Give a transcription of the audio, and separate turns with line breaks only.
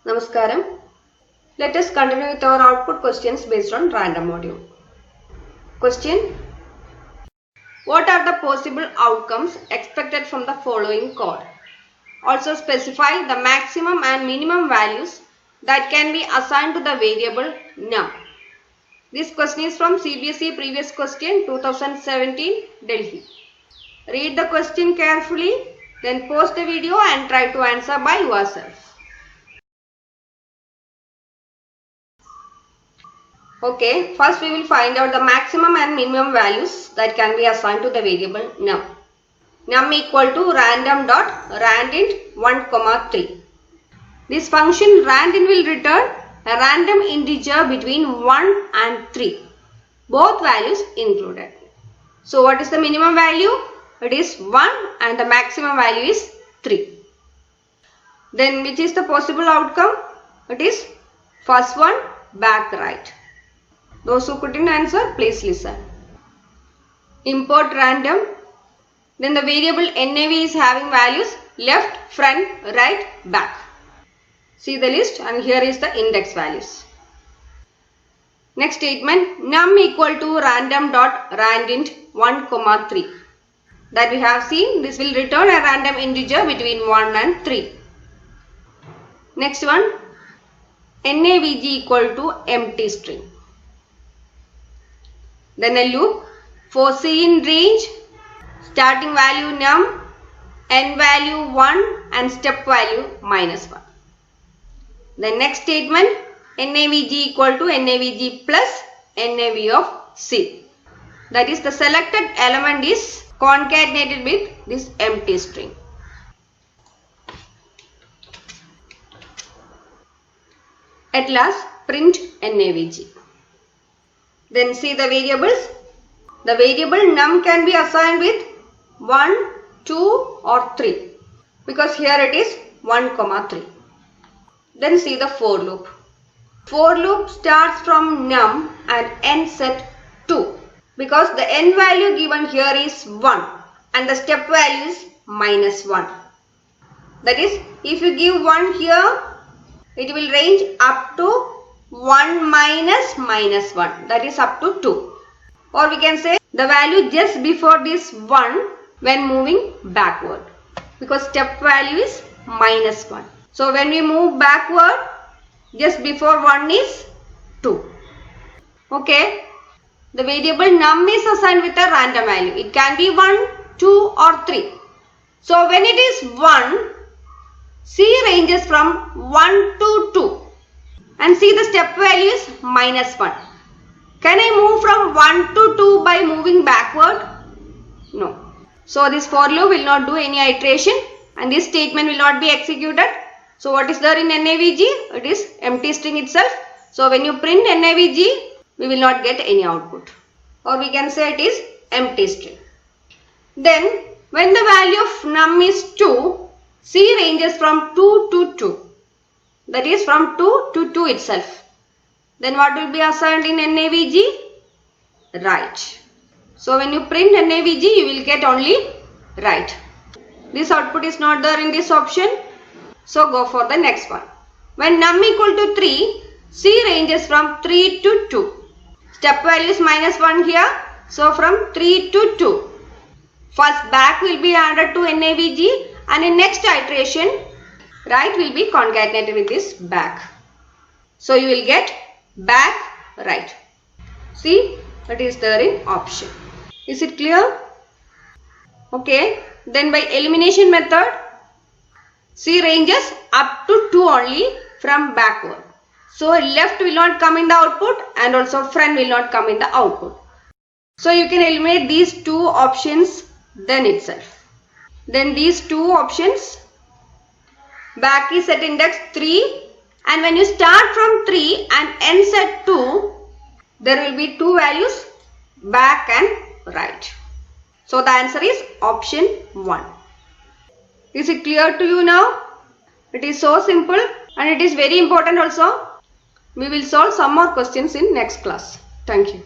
Namaskaram. Let us continue with our output questions based on random module. Question: what are the possible outcomes expected from the following code? Also specify the maximum and minimum values that can be assigned to the variable num. This question is from CBSE previous question 2017 Delhi. Read the question carefully, then pause the video and try to answer by yourself. Okay, first we will find out the maximum and minimum values that can be assigned to the variable num. Num equal to random.randint 1, 3. This function randint will return a random integer between 1 and 3. Both values included. So what is the minimum value? It is 1 and the maximum value is 3. Then which is the possible outcome? It is first one, back right. Those who couldn't answer, please listen. Import random. Then the variable nav is having values left, front, right, back. See the list and here is the index values. Next statement, num equal to random.randint 1, 3. That we have seen, this will return a random integer between 1 and 3. Next one, navg equal to empty string. Then a loop for c in range, starting value num, n value 1 and step value -1. The next statement, navg equal to navg plus nav of c. That is the selected element is concatenated with this empty string. At last, print navg. Then see the variables. The variable num can be assigned with 1, 2 or 3 because here it is 1, 3. Then see the for loop. For loop starts from num and ends at 2 because the n value given here is 1 and the step value is -1. That is, if you give 1 here, it will range up to 1 minus -1, that is up to 2. Or we can say the value just before this 1 when moving backward because step value is -1. So when we move backward, just before 1 is 2. Okay. The variable num is assigned with a random value. It can be 1, 2 or 3. So when it is 1, c ranges from 1 to 2. And see the step value is -1. Can I move from 1 to 2 by moving backward? No. So this for loop will not do any iteration and this statement will not be executed. So what is there in navg? It is empty string itself. So when you print navg, we will not get any output. Or we can say it is empty string. Then when the value of num is 2, c ranges from 2 to 2. That is from 2 to 2 itself. Then what will be assigned in navg? Right. So when you print navg, you will get only right. This output is not there in this option. So go for the next one. When num equal to 3, c ranges from 3 to 2. Step value is -1 here. So from 3 to 2. First back will be added to navg and in next iteration, right will be concatenated with this back. So you will get back right. See, it is there in option. Is it clear? Okay. Then by elimination method, c ranges up to 2 only from backward. So left will not come in the output and also front will not come in the output. So you can eliminate these two options then itself. Then these two options, back is at index 3 and when you start from 3 and ends at 2, there will be two values, back and right. So the answer is option 1. Is it clear to you now? It is so simple and it is very important also. We will solve some more questions in next class. Thank you.